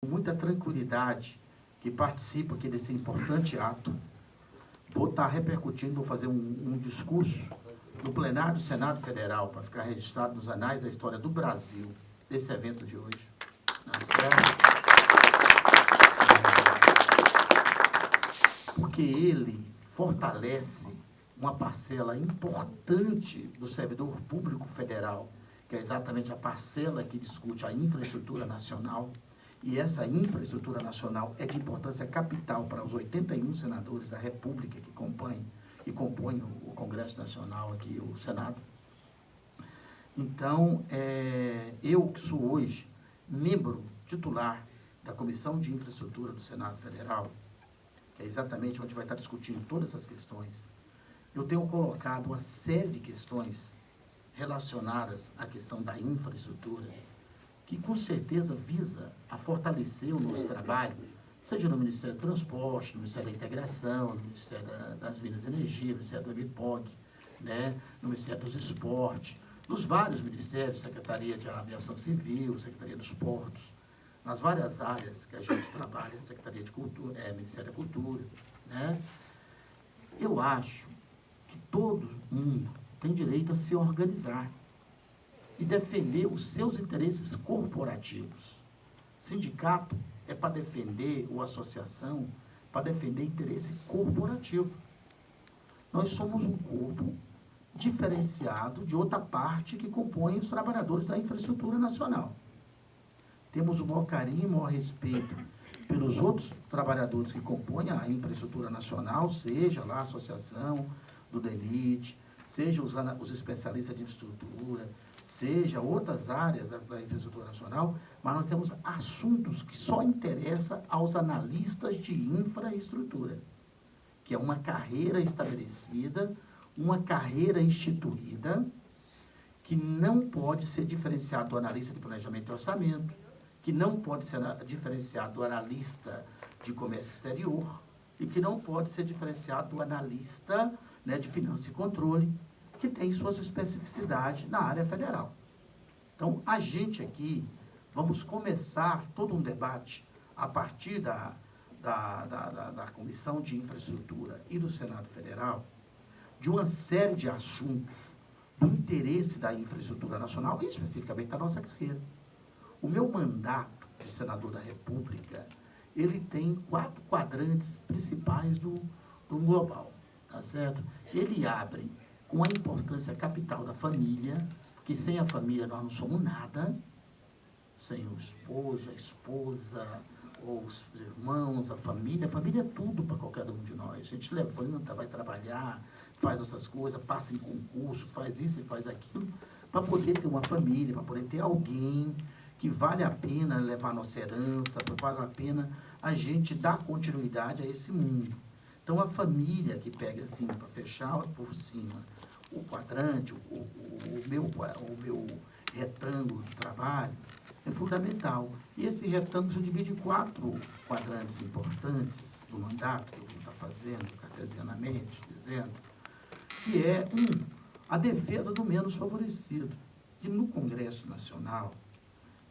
Com muita tranquilidade, que participo aqui desse importante ato, vou estar repercutindo, vou fazer um discurso no plenário do Senado Federal, para ficar registrado nos anais da história do Brasil, desse evento de hoje. Porque ele fortalece uma parcela importante do servidor público federal, que é exatamente a parcela que discute a infraestrutura nacional, e essa infraestrutura nacional é de importância capital para os 81 senadores da República que compõem o Congresso Nacional aqui, o Senado. Então, eu que sou hoje membro titular da Comissão de Infraestrutura do Senado Federal, que é exatamente onde vai estar discutindo todas essas questões, eu tenho colocado uma série de questões relacionadas à questão da infraestrutura, que com certeza visa a fortalecer o nosso trabalho, seja no Ministério do Transporte, no Ministério da Integração, no Ministério das Minas e Energia, no Ministério do MIPOG, né, no Ministério dos Esportes, nos vários ministérios, Secretaria de Aviação Civil, Secretaria dos Portos, nas várias áreas que a gente trabalha, Secretaria de Cultura, Ministério da Cultura, né? Eu acho que todo mundo tem direito a se organizar e defender os seus interesses corporativos. Sindicato é para defender, ou associação, para defender interesse corporativo. Nós somos um corpo diferenciado de outra parte que compõe os trabalhadores da infraestrutura nacional. Temos o maior carinho, o maior respeito pelos outros trabalhadores que compõem a infraestrutura nacional, seja lá a associação do DENIT, seja os especialistas de infraestrutura, seja outras áreas da infraestrutura nacional, mas nós temos assuntos que só interessam aos analistas de infraestrutura, que é uma carreira estabelecida, uma carreira instituída, que não pode ser diferenciado do analista de planejamento e orçamento, que não pode ser diferenciado do analista de comércio exterior e que não pode ser diferenciado do analista, né, de finanças e controle, que tem suas especificidades na área federal. Então, a gente aqui, vamos começar todo um debate a partir da Comissão de Infraestrutura e do Senado Federal, de uma série de assuntos do interesse da infraestrutura nacional e especificamente da nossa carreira. O meu mandato de senador da República, ele tem 4 quadrantes principais do global, tá certo? Ele abre com a importância capital da família, porque sem a família nós não somos nada, sem o esposo, a esposa, ou os irmãos, a família é tudo para qualquer um de nós. A gente levanta, vai trabalhar, faz essas coisas, passa em concurso, faz isso e faz aquilo, para poder ter uma família, para poder ter alguém que vale a pena levar nossa herança, vale a pena a gente dar continuidade a esse mundo. Então, a família que pega assim, para fechar por cima, o quadrante, o meu retângulo de trabalho, é fundamental. E esse retângulo se divide em 4 quadrantes importantes do mandato que eu vou estar fazendo, cartesianamente, dizendo, que é, a defesa do menos favorecido. E no Congresso Nacional,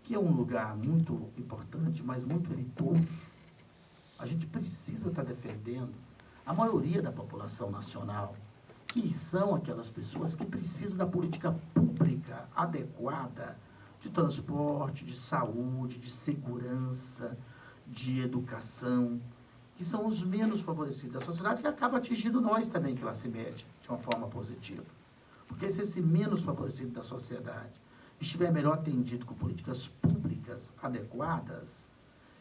que é um lugar muito importante, mas muito elitoso, a gente precisa estar defendendo a maioria da população nacional, que são aquelas pessoas que precisam da política pública adequada de transporte, de saúde, de segurança, de educação, que são os menos favorecidos da sociedade, que acaba atingindo nós também, classe média, de uma forma positiva. Porque se esse menos favorecido da sociedade estiver melhor atendido com políticas públicas adequadas,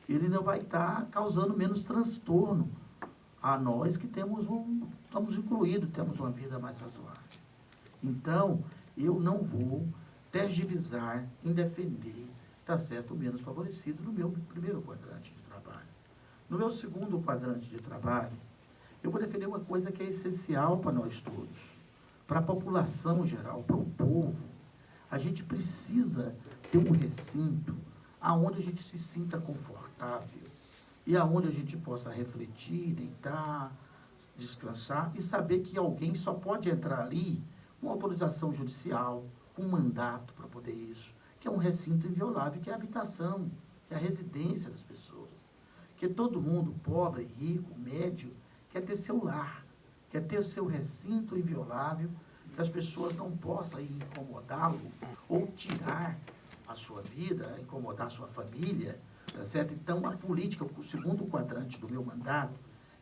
ele não vai estar causando menos transtorno a nós que estamos incluídos, temos uma vida mais razoável. Então, eu não vou tergiversar em defender, tá certo, o menos favorecido no meu primeiro quadrante de trabalho. No meu segundo quadrante de trabalho, eu vou defender uma coisa que é essencial para nós todos, para a população geral, para o povo. A gente precisa ter um recinto aonde a gente se sinta confortável e aonde a gente possa refletir, deitar, descansar e saber que alguém só pode entrar ali com autorização judicial, com mandato para poder isso, que é um recinto inviolável, que é a habitação, que é a residência das pessoas. Que todo mundo, pobre, rico, médio, quer ter seu lar, quer ter o seu recinto inviolável, que as pessoas não possam incomodá-lo ou tirar a sua vida, incomodar a sua família, tá certo? Então, a política, o segundo quadrante do meu mandato,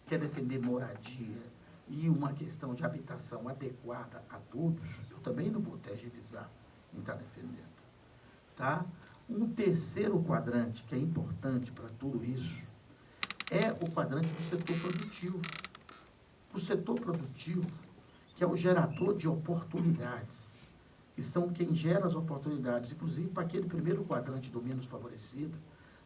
que é defender moradia e uma questão de habitação adequada a todos, eu também não vou tergiversar em estar defendendo. Tá? Um terceiro quadrante, que é importante para tudo isso, é o quadrante do setor produtivo. O setor produtivo, que é o gerador de oportunidades, que são quem gera as oportunidades, inclusive para aquele primeiro quadrante do menos favorecido,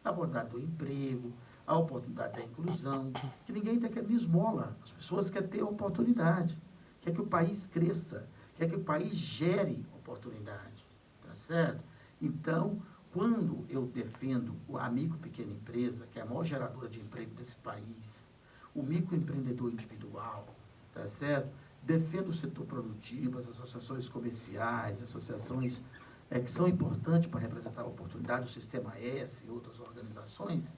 a oportunidade do emprego, a oportunidade da inclusão, que ninguém está querendo esmola. As pessoas querem ter oportunidade, quer que o país cresça, quer que o país gere oportunidade, tá certo? Então, quando eu defendo a micro pequena empresa, que é a maior geradora de emprego desse país, o microempreendedor individual, tá certo? Defendo o setor produtivo, as associações comerciais, associações que são importantes para representar a oportunidade, o Sistema S e outras organizações.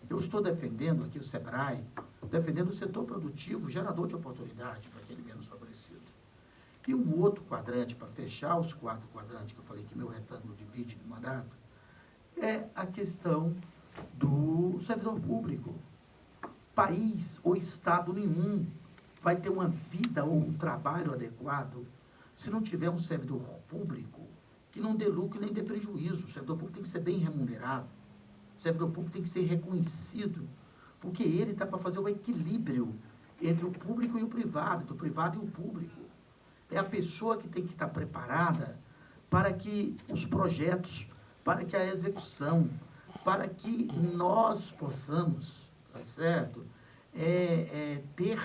Eu estou defendendo aqui o SEBRAE, defendendo o setor produtivo, gerador de oportunidade para aquele menos favorecido. E um outro quadrante, para fechar os 4 quadrantes que eu falei que meu retângulo divide no mandato, é a questão do servidor público. País ou Estado nenhum vai ter uma vida ou um trabalho adequado se não tiver um servidor público que não dê lucro nem dê prejuízo. O servidor público tem que ser bem remunerado. O servidor público tem que ser reconhecido, porque ele está para fazer o equilíbrio entre o público e o privado, entre o privado e o público. É a pessoa que tem que estar preparada para que os projetos, para que a execução, para que nós possamos, tá certo, ter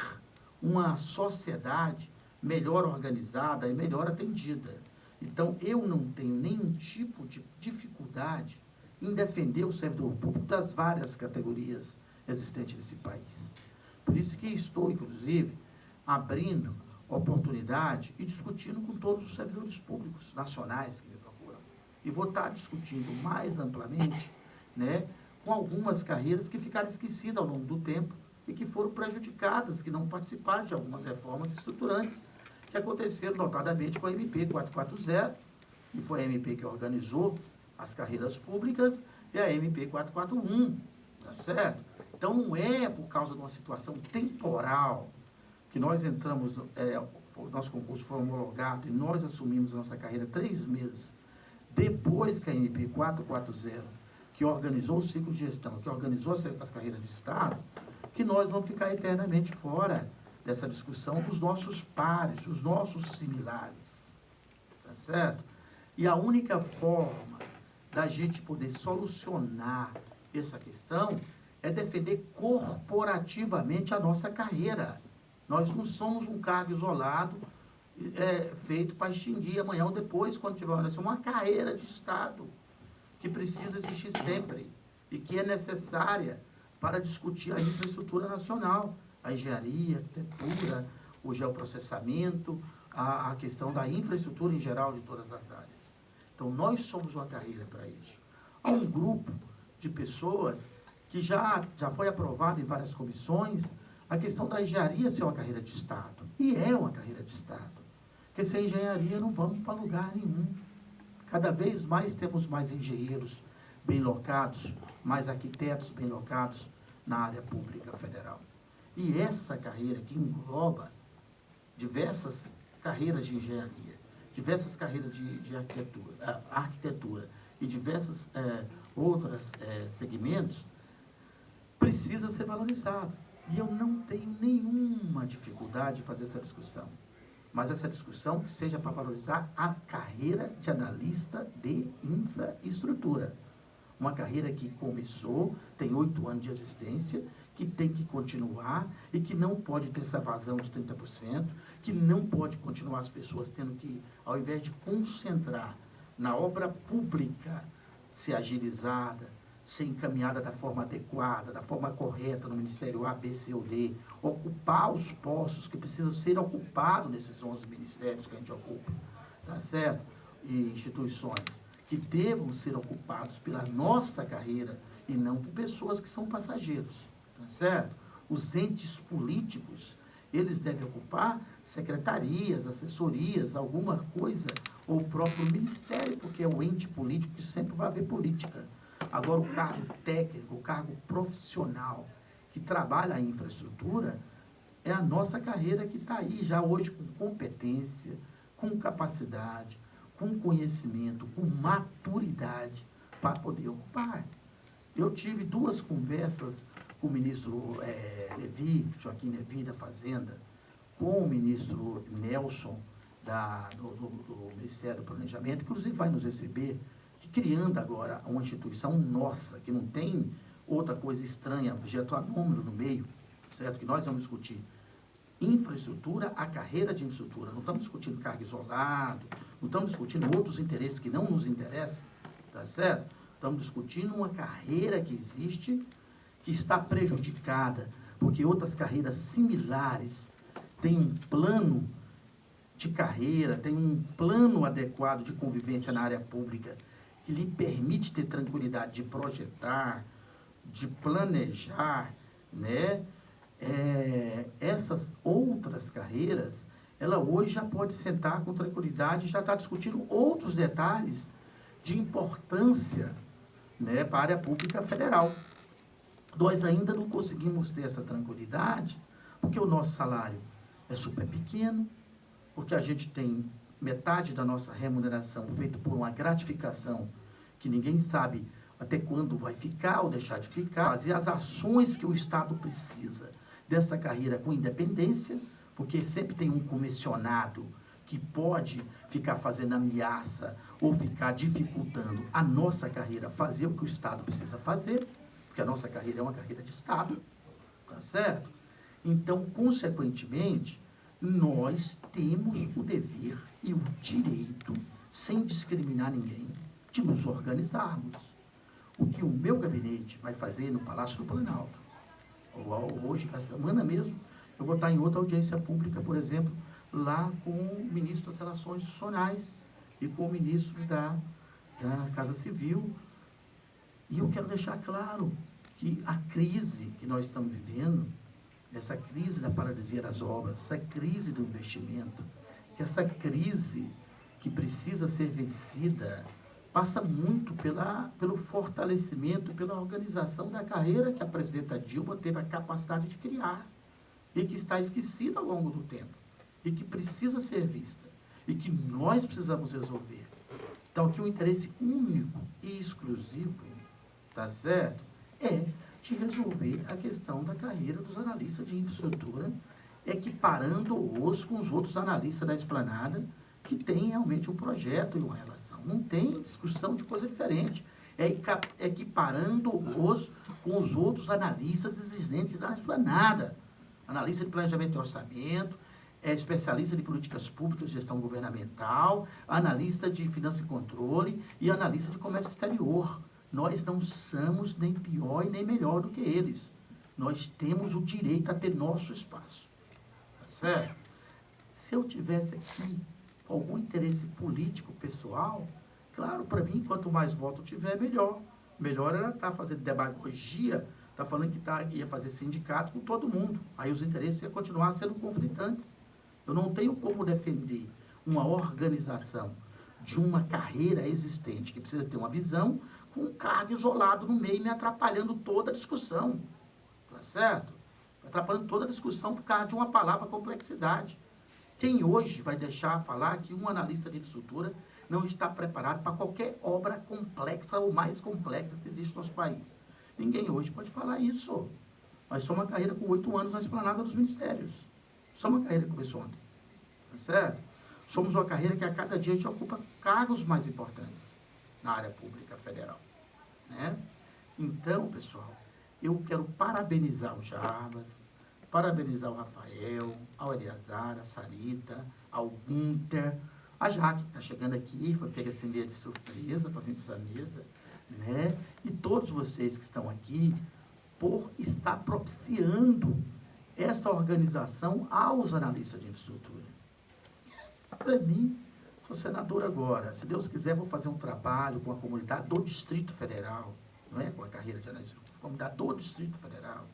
uma sociedade melhor organizada e melhor atendida. Então, eu não tenho nenhum tipo de dificuldade em defender o servidor público das várias categorias existentes nesse país. Por isso que estou, inclusive, abrindo oportunidade e discutindo com todos os servidores públicos nacionais que me procuram. E vou estar discutindo mais amplamente, né, com algumas carreiras que ficaram esquecidas ao longo do tempo e que foram prejudicadas, que não participaram de algumas reformas estruturantes que aconteceram notadamente com a MP 440, que foi a MP que organizou as carreiras públicas, e a MP 441, tá certo? Então, não é por causa de uma situação temporal que nós entramos, o nosso concurso foi homologado e nós assumimos a nossa carreira 3 meses depois que a MP 440, que organizou o ciclo de gestão, que organizou as carreiras de Estado, que nós vamos ficar eternamente fora dessa discussão dos nossos pares, dos nossos similares, tá certo? E a única forma da gente poder solucionar essa questão é defender corporativamente a nossa carreira. Nós não somos um cargo isolado, feito para extinguir amanhã ou depois, quando tiver uma eleição. Uma carreira de Estado que precisa existir sempre e que é necessária para discutir a infraestrutura nacional, a engenharia, a arquitetura, o geoprocessamento, a questão da infraestrutura em geral de todas as áreas. Então, nós somos uma carreira para isso. Há um grupo de pessoas que já foi aprovado em várias comissões a questão da engenharia ser uma carreira de Estado. E é uma carreira de Estado. Porque sem engenharia não vamos para lugar nenhum. Cada vez mais temos mais engenheiros bem locados, mais arquitetos bem locados na área pública federal. E essa carreira que engloba diversas carreiras de engenharia, diversas carreiras de arquitetura e diversos outros segmentos, precisa ser valorizado. E eu não tenho nenhuma dificuldade de fazer essa discussão. Mas essa discussão que seja para valorizar a carreira de analista de infraestrutura. Uma carreira que começou, tem 8 anos de existência, que tem que continuar e que não pode ter essa vazão de 30%, que não pode continuar as pessoas tendo que, ao invés de concentrar na obra pública, ser agilizada, ser encaminhada da forma adequada, da forma correta no Ministério A, B, C ou D, ocupar os postos que precisam ser ocupados nesses 11 ministérios que a gente ocupa, tá certo? E instituições que devam ser ocupados pela nossa carreira e não por pessoas que são passageiros, tá certo? Os entes políticos, eles devem ocupar secretarias, assessorias, alguma coisa, ou o próprio ministério, porque é o ente político que sempre vai haver política. Agora, o cargo técnico, o cargo profissional, que trabalha a infraestrutura, é a nossa carreira que está aí já hoje com competência, com capacidade, com conhecimento, com maturidade para poder ocupar. Eu tive 2 conversas com o ministro Joaquim Levy, da Fazenda, com o ministro Nelson, do Ministério do Planejamento, inclusive vai nos receber, que criando agora uma instituição nossa, que não tem outra coisa estranha, objeto a número no meio, certo? Que nós vamos discutir infraestrutura, a carreira de infraestrutura. Não estamos discutindo cargo isolado, não estamos discutindo outros interesses que não nos interessam, tá certo? Estamos discutindo uma carreira que existe, que está prejudicada, porque outras carreiras similares têm um plano de carreira, têm um plano adequado de convivência na área pública, que lhe permite ter tranquilidade de projetar, de planejar, né? Essas outras carreiras, ela hoje já pode sentar com tranquilidade e já está discutindo outros detalhes de importância, né, para a área pública federal. Nós ainda não conseguimos ter essa tranquilidade, porque o nosso salário é super pequeno, porque a gente tem metade da nossa remuneração feita por uma gratificação que ninguém sabe até quando vai ficar ou deixar de ficar, fazer as ações que o Estado precisa dessa carreira com independência, porque sempre tem um comissionado que pode ficar fazendo ameaça ou ficar dificultando a nossa carreira fazer o que o Estado precisa fazer, porque a nossa carreira é uma carreira de Estado, tá certo? Então, consequentemente, nós temos o dever e o direito, sem discriminar ninguém, de nos organizarmos. O que o meu gabinete vai fazer no Palácio do Planalto, hoje, essa semana mesmo, eu vou estar em outra audiência pública, por exemplo, lá com o ministro das Relações Institucionais e com o ministro da Casa Civil. E eu quero deixar claro que a crise que nós estamos vivendo, essa crise da paralisia das obras, essa crise do investimento, que essa crise que precisa ser vencida, passa muito pelo fortalecimento, pela organização da carreira que a presidenta Dilma teve a capacidade de criar e que está esquecida ao longo do tempo e que precisa ser vista e que nós precisamos resolver. Então, aqui o interesse único e exclusivo, tá certo, é de resolver a questão da carreira dos analistas de infraestrutura, equiparando-os com os outros analistas da esplanada, que tem realmente um projeto e uma relação. Não tem discussão de coisa diferente. É equiparando-os com os outros analistas existentes da esplanada. Analista de planejamento e orçamento, especialista de políticas públicas e gestão governamental, analista de finanças e controle e analista de comércio exterior. Nós não somos nem pior e nem melhor do que eles. Nós temos o direito a ter nosso espaço. Tá certo? Se eu tivesse aqui algum interesse político, pessoal, claro, para mim, quanto mais voto tiver, melhor. Melhor ela estar fazendo demagogia, está falando que ia fazer sindicato com todo mundo. Aí os interesses iam continuar sendo conflitantes. Eu não tenho como defender uma organização de uma carreira existente, que precisa ter uma visão, com um cargo isolado no meio, me atrapalhando toda a discussão. Tá certo? Atrapalhando toda a discussão por causa de uma palavra complexidade. Quem hoje vai deixar falar que um analista de infraestrutura não está preparado para qualquer obra complexa ou mais complexa que existe no nosso país? Ninguém hoje pode falar isso. Nós somos uma carreira com 8 anos na esplanada dos ministérios. Somos uma carreira que começou ontem. Tá certo? Somos uma carreira que a cada dia a gente ocupa cargos mais importantes na área pública federal. Né? Então, pessoal, eu quero parabenizar o Jarbas, parabenizar o Rafael, ao Eliazar, a Sarita, ao Gunter, a Jaque, que está chegando aqui, foi pegar esse meia de surpresa para vir para essa mesa, né? E todos vocês que estão aqui, por estar propiciando essa organização aos analistas de infraestrutura. Para mim, sou senador agora, se Deus quiser, vou fazer um trabalho com a comunidade do Distrito Federal, não é? Com a carreira de analista, como vereador do Distrito Federal,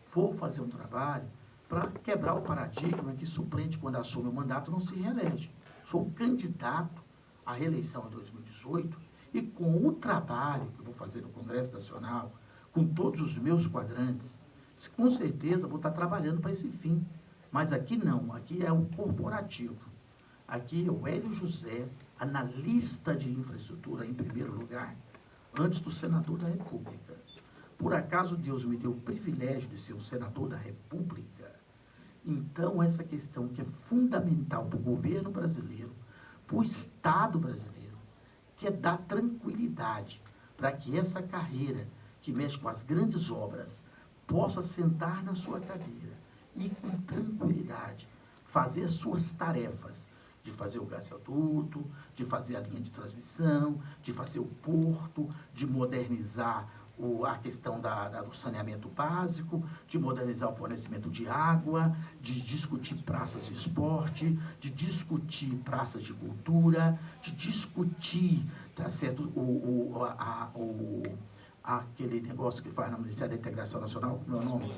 for fazer um trabalho para quebrar o paradigma que suplente, quando assume o mandato, não se reelege. Sou candidato à reeleição em 2018 e com o trabalho que vou fazer no Congresso Nacional, com todos os meus quadrantes, com certeza vou estar trabalhando para esse fim. Mas aqui não, aqui é o corporativo. Aqui é o Hélio José, analista de infraestrutura em primeiro lugar, antes do senador da República. Por acaso Deus me deu o privilégio de ser um senador da República? Então, essa questão que é fundamental para o governo brasileiro, para o Estado brasileiro, que é dar tranquilidade para que essa carreira que mexe com as grandes obras possa sentar na sua cadeira e, com tranquilidade, fazer as suas tarefas, de fazer o gasoduto, de fazer a linha de transmissão, de fazer o porto, de modernizar a questão do saneamento básico, de modernizar o fornecimento de água, de discutir praças de esporte, de discutir praças de cultura, de discutir, tá certo, aquele negócio que faz no Ministério da Integração Nacional, como é o nome?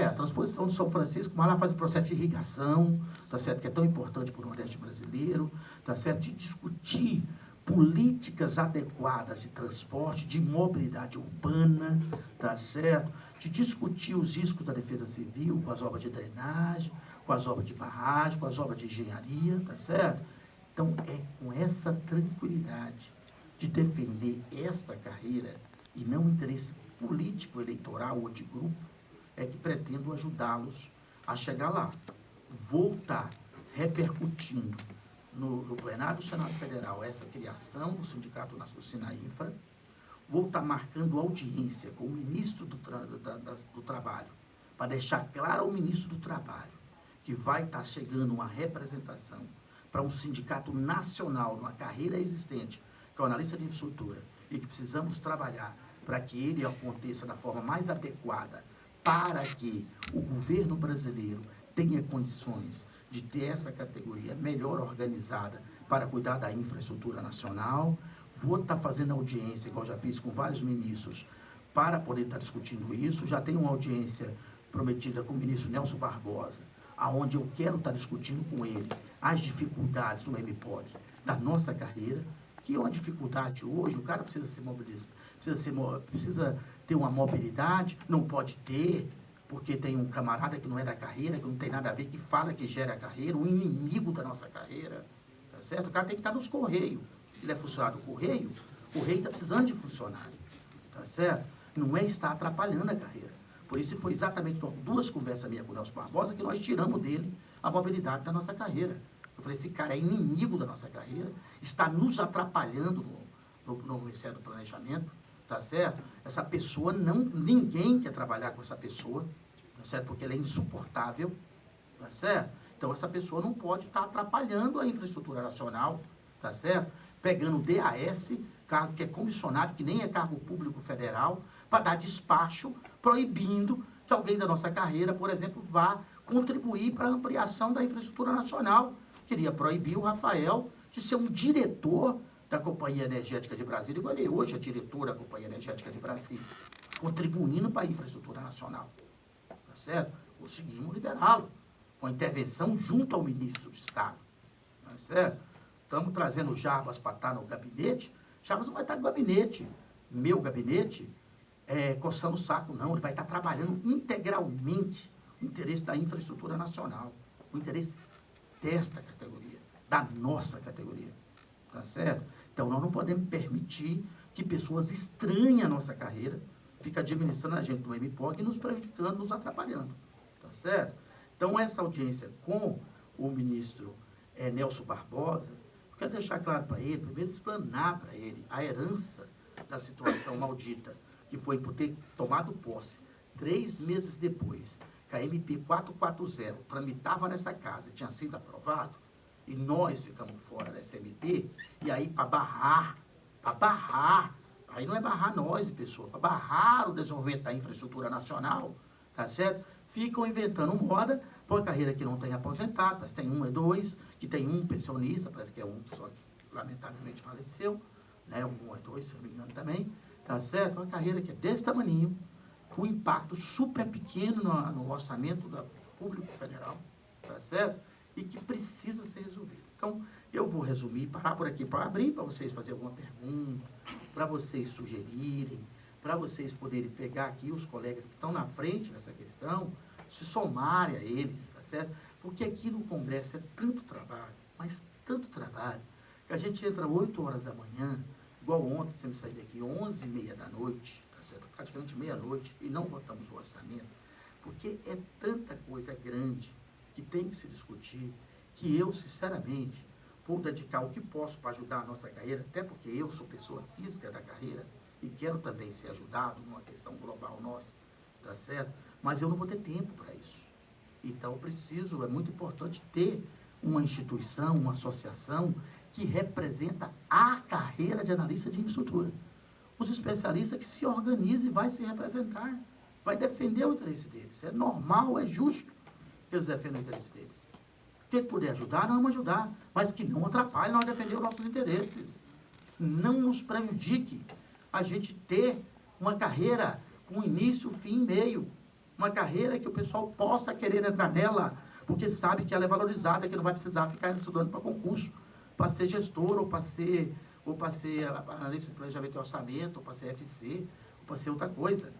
A transposição do São Francisco, mas lá faz o processo de irrigação, tá certo, que é tão importante para o Nordeste brasileiro, tá certo, de discutir políticas adequadas de transporte, de mobilidade urbana, tá certo, de discutir os riscos da defesa civil com as obras de drenagem, com as obras de barragem, com as obras de engenharia, tá certo? Então, é com essa tranquilidade de defender esta carreira e não interesse político, eleitoral ou de grupo, é que pretendo ajudá-los a chegar lá. Vou estar repercutindo no plenário do Senado Federal essa criação do sindicato do Sinainfra. Vou estar marcando audiência com o ministro do Trabalho, para deixar claro ao ministro do Trabalho que vai estar chegando uma representação para um sindicato nacional, de uma carreira existente, que é o analista de infraestrutura, e que precisamos trabalhar para que ele aconteça da forma mais adequada, para que o governo brasileiro tenha condições de ter essa categoria melhor organizada para cuidar da infraestrutura nacional. Vou estar fazendo audiência, igual já fiz com vários ministros, para poder estar discutindo isso. Já tenho uma audiência prometida com o ministro Nelson Barbosa, aonde eu quero estar discutindo com ele as dificuldades do MPOG, da nossa carreira, que é uma dificuldade hoje, o cara precisa se mobilizar, precisa ter uma mobilidade, não pode ter, porque tem um camarada que não é da carreira, que não tem nada a ver, que fala que gera a carreira, o inimigo da nossa carreira, tá certo? O cara tem que estar nos Correios. Ele é funcionário do Correio, o Correio está precisando de funcionário, tá certo? Não é estar atrapalhando a carreira. Por isso foi exatamente duas conversas minhas com o Nelson Barbosa que nós tiramos dele a mobilidade da nossa carreira. Eu falei, esse cara é inimigo da nossa carreira, está nos atrapalhando no Ministério do Planejamento, tá certo? Essa pessoa, ninguém quer trabalhar com essa pessoa, tá certo? Porque ela é insuportável, tá certo? Então, essa pessoa não pode estar atrapalhando a infraestrutura nacional, tá certo? Pegando o DAS, cargo que é comissionado, que nem é cargo público federal, para dar despacho, proibindo que alguém da nossa carreira, por exemplo, vá contribuir para a ampliação da infraestrutura nacional. Queria proibir o Rafael de ser um diretor da Companhia Energética de Brasília, igual ele hoje é diretor da Companhia Energética de Brasília, contribuindo para a infraestrutura nacional. Tá certo? Conseguimos liberá-lo, com a intervenção junto ao ministro de Estado. Tá certo? Estamos trazendo o Jarbas para estar no gabinete. Jarbas não vai estar no gabinete, meu gabinete, coçando o saco, não. Ele vai estar trabalhando integralmente o interesse da infraestrutura nacional, o interesse desta categoria, da nossa categoria. Tá certo? Então, nós não podemos permitir que pessoas estranhem a nossa carreira, fiquem administrando a gente no MPOG e nos prejudicando, nos atrapalhando. Tá certo? Então, essa audiência com o ministro Nelson Barbosa, eu quero deixar claro para ele, primeiro explanar para ele a herança da situação maldita, que foi por ter tomado posse 3 meses depois, que a MP 440 tramitava nessa casa, tinha sido aprovado, e nós ficamos fora dessa MP, e aí para barrar, aí não é barrar nós, pessoa, para barrar o desenvolvimento da infraestrutura nacional, tá certo? Ficam inventando moda por uma carreira que não tem aposentado, parece que tem 1 e 2, que tem um pensionista, parece que é um só que lamentavelmente faleceu, né? 1 e 2, se não me engano também, tá certo? Uma carreira que é desse tamanho, com impacto super pequeno no orçamento do público federal, tá certo? E que precisa ser resolvido. Então, eu vou resumir, parar por aqui para abrir para vocês fazerem alguma pergunta, para vocês sugerirem, para vocês poderem pegar aqui os colegas que estão na frente nessa questão, se somarem a eles, tá certo? Porque aqui no Congresso é tanto trabalho, mas tanto trabalho, que a gente entra 8 horas da manhã, igual ontem, sempre saí daqui 11h30 da noite, tá certo? Praticamente meia-noite, e não votamos o orçamento, porque é tanta coisa grande que tem que se discutir, que eu, sinceramente, vou dedicar o que posso para ajudar a nossa carreira, até porque eu sou pessoa física da carreira e quero também ser ajudado numa questão global nossa, tá certo? Mas eu não vou ter tempo para isso. Então, é muito importante ter uma instituição, uma associação que representa a carreira de analista de infraestrutura. Os especialistas que se organizam e vai se representar, vai defender o interesse deles. É normal, é justo que eles defendam o interesse deles. Quem puder ajudar, nós vamos ajudar, mas que não atrapalhe nós defender os nossos interesses. Não nos prejudique a gente ter uma carreira com início, fim e meio. Uma carreira que o pessoal possa querer entrar nela, porque sabe que ela é valorizada, que não vai precisar ficar estudando para concurso, para ser gestor, ou para ser analista de planejamento e orçamento, ou para ser FC, ou para ser outra coisa.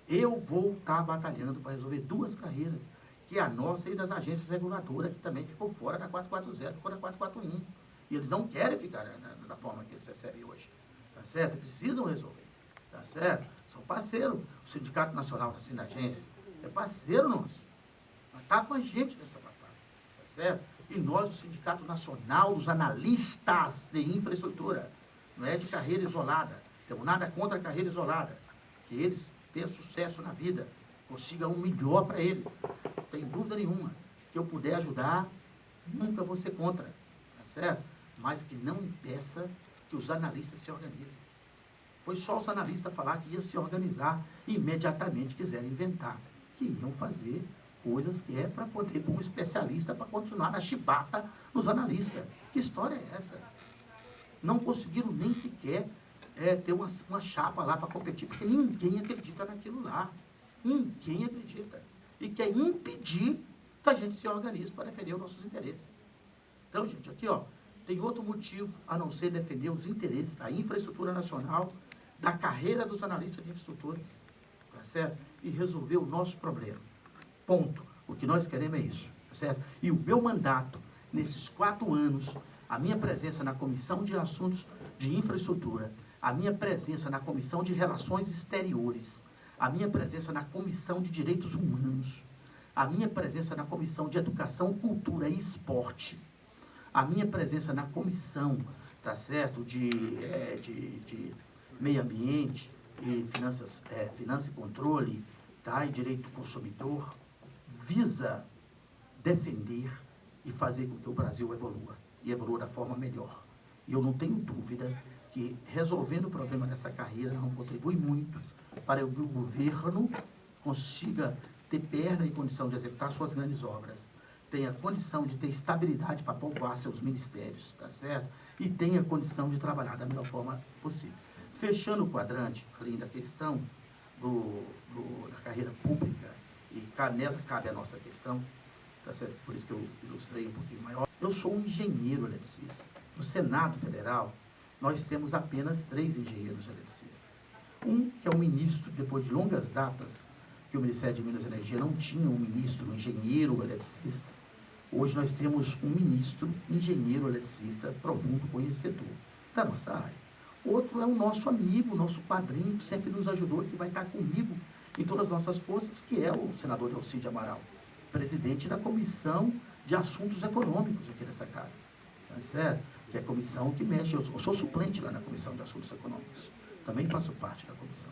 Eu vou estar batalhando para resolver 2 carreiras, que é a nossa e das agências reguladoras, que também ficou fora da 440, ficou na 441. E eles não querem ficar da forma que eles recebem hoje. Tá certo? Precisam resolver. Tá certo? São parceiros. O Sindicato Nacional das Sinagências é parceiro nosso. Está com a gente nessa batalha. Tá certo? E nós, o Sindicato Nacional dos Analistas de Infraestrutura, não é de carreira isolada. Temos nada contra a carreira isolada. Que eles tenham sucesso na vida, consigam o melhor para eles. Não tem dúvida nenhuma. Que eu puder ajudar, nunca vou ser contra. Tá certo? Mas que não impeça que os analistas se organizem. Foi só os analistas falar que iam se organizar e imediatamente quiseram inventar. Que iam fazer coisas que é para poder pôr um especialista para continuar na chibata nos analistas. Que história é essa? Não conseguiram nem sequer ter uma chapa lá para competir, porque ninguém acredita naquilo lá. Ninguém acredita. E quer impedir que a gente se organize para defender os nossos interesses. Então, gente, aqui, ó, tem outro motivo a não ser defender os interesses da infraestrutura nacional, da carreira dos analistas de infraestrutura, tá certo? E resolver o nosso problema. Ponto. O que nós queremos é isso, tá certo? E o meu mandato, nesses 4 anos, a minha presença na Comissão de Assuntos de Infraestrutura, a minha presença na Comissão de Relações Exteriores, a minha presença na Comissão de Direitos Humanos, a minha presença na Comissão de Educação, Cultura e Esporte, a minha presença na Comissão, tá certo, de Meio Ambiente e Finança e Controle, tá, e Direito do Consumidor, visa defender e fazer com que o Brasil evolua, e evolua da forma melhor. E eu não tenho dúvida que, resolvendo o problema dessa carreira, não contribui muito para que o governo consiga ter perna e condição de executar suas grandes obras, tenha condição de ter estabilidade para povoar seus ministérios, tá certo? E tenha condição de trabalhar da melhor forma possível. Fechando o quadrante, além da questão da carreira pública, e nela cabe a nossa questão, tá certo? Por isso que eu ilustrei um pouquinho maior. Eu sou um engenheiro eletricista. No Senado Federal, nós temos apenas 3 engenheiros eletricistas. Um, que é o ministro, depois de longas datas, que o Ministério de Minas e Energia não tinha um ministro, um engenheiro eletricista. Hoje nós temos um ministro, engenheiro eletricista, profundo conhecedor da nossa área. Outro é o nosso amigo, nosso padrinho, que sempre nos ajudou, que vai estar comigo em todas as nossas forças, que é o senador Delcídio Amaral, presidente da Comissão de Assuntos Econômicos aqui nessa casa. Tá certo? Que é a comissão que mexe. Eu sou suplente lá na Comissão de Assuntos Econômicos. Também faço parte da comissão.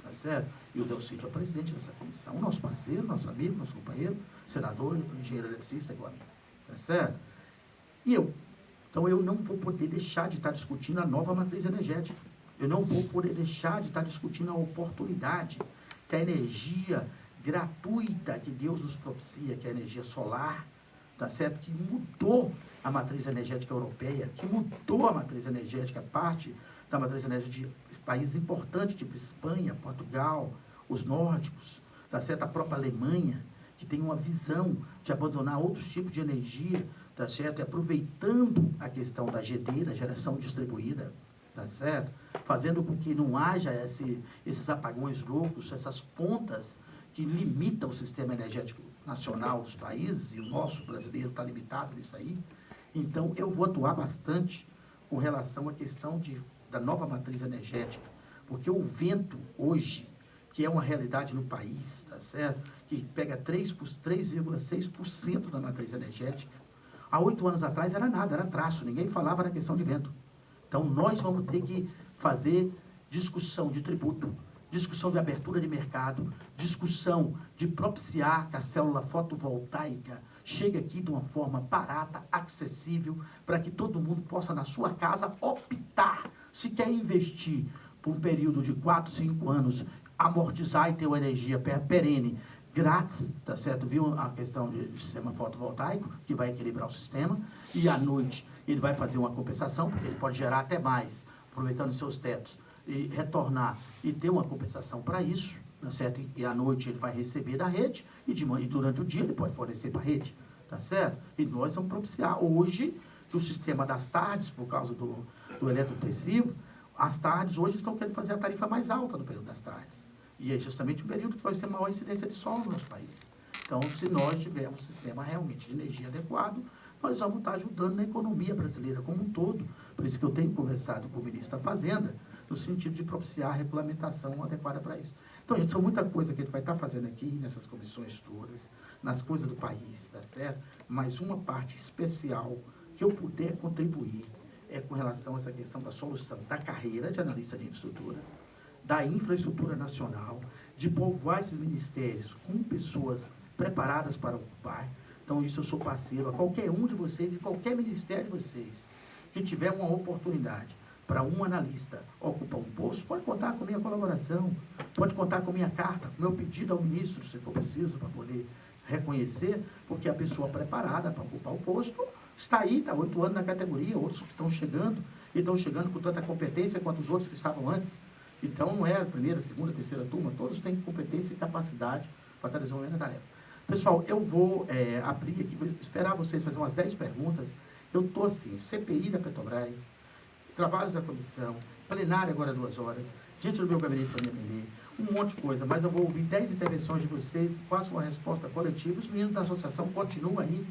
Tá certo? E o Delcídio é o presidente dessa comissão. O nosso parceiro, nosso amigo, nosso companheiro, senador, engenheiro eletricista, igual a mim. Tá certo? E eu. Então, eu não vou poder deixar de estar discutindo a nova matriz energética. Eu não vou poder deixar de estar discutindo a oportunidade que a energia gratuita que Deus nos propicia, que é a energia solar, tá certo? Que mudou a matriz energética europeia, que mudou a matriz energética, parte da matriz energética de países importantes, tipo Espanha, Portugal, os nórdicos, tá certo? A própria Alemanha, que tem uma visão de abandonar outros tipos de energia, tá certo? E aproveitando a questão da GD, da geração distribuída, tá certo? Fazendo com que não haja esses apagões loucos, essas pontas que limitam o sistema energético nacional dos países, e o nosso brasileiro está limitado nisso aí. Então, eu vou atuar bastante com relação à questão da nova matriz energética, porque o vento hoje, que é uma realidade no país, tá certo? Que pega 3,6% da matriz energética. Há 8 anos atrás era nada, era traço, ninguém falava na questão de vento. Então, nós vamos ter que fazer discussão de tributo, discussão de abertura de mercado, discussão de propiciar que a célula fotovoltaica chegue aqui de uma forma barata, acessível, para que todo mundo possa, na sua casa, optar se quer investir por um período de 4, 5 anos, amortizar e ter uma energia perene, grátis, tá certo? Viu a questão de sistema fotovoltaico, que vai equilibrar o sistema, e à noite ele vai fazer uma compensação, porque ele pode gerar até mais, aproveitando seus tetos, e retornar e ter uma compensação para isso, tá certo? E à noite ele vai receber da rede, e durante o dia ele pode fornecer para a rede, tá certo? E nós vamos propiciar hoje, do sistema das tardes, por causa do eletrointensivo, as tardes hoje estão querendo fazer a tarifa mais alta do período das tardes. E é justamente o período que nós temos maior incidência de sol no nosso país. Então, se nós tivermos um sistema realmente de energia adequado, nós vamos estar ajudando na economia brasileira como um todo. Por isso que eu tenho conversado com o ministro da Fazenda, no sentido de propiciar a regulamentação adequada para isso. Então, gente, são muita coisa que a gente vai estar fazendo aqui, nessas comissões todas, nas coisas do país, tá certo? Mas uma parte especial que eu puder contribuir é com relação a essa questão da solução da carreira de analista de infraestrutura, da infraestrutura nacional, de povoar esses ministérios com pessoas preparadas para ocupar. Então, isso eu sou parceiro a qualquer um de vocês e qualquer ministério de vocês que tiver uma oportunidade para um analista ocupar um posto, pode contar com minha colaboração, pode contar com minha carta, com meu pedido ao ministro, se for preciso, para poder reconhecer, porque a pessoa preparada para ocupar o posto está aí, está 8 anos na categoria, outros que estão chegando, e estão chegando com tanta competência quanto os outros que estavam antes. Então, não é a primeira, segunda, terceira turma, todos têm competência e capacidade para estar desenvolvendo a tarefa. Pessoal, eu vou abrir aqui, vou esperar vocês fazer umas 10 perguntas. Eu estou assim, CPI da Petrobras, trabalhos da comissão, plenária agora 2 horas, gente do meu gabinete para me atender, um monte de coisa, mas eu vou ouvir 10 intervenções de vocês, faço uma resposta coletiva, os meninos da associação continuam aí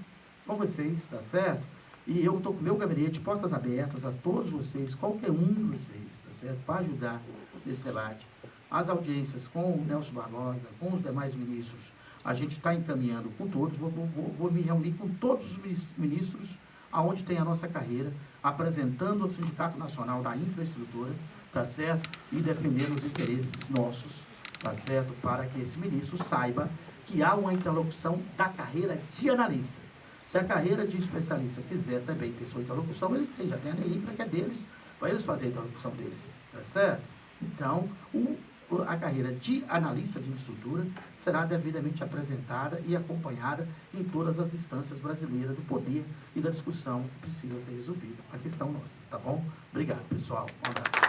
com vocês, tá certo? E eu estou com o meu gabinete, portas abertas a todos vocês, qualquer um de vocês, tá certo? Para ajudar nesse debate. As audiências com o Nelson Barbosa, com os demais ministros, a gente está encaminhando com todos, vou me reunir com todos os ministros aonde tem a nossa carreira, apresentando o Sindicato Nacional da Infraestrutura, tá certo? E defendendo os interesses nossos, tá certo? Para que esse ministro saiba que há uma interlocução da carreira de analista. Se a carreira de especialista quiser também ter sua interlocução, eles têm, já tem a NEINFRA que é deles, para eles fazerem a interlocução deles, tá certo? Então, a carreira de analista de infraestrutura será devidamente apresentada e acompanhada em todas as instâncias brasileiras do poder e da discussão que precisa ser resolvida. A questão nossa, tá bom? Obrigado, pessoal. Um abraço.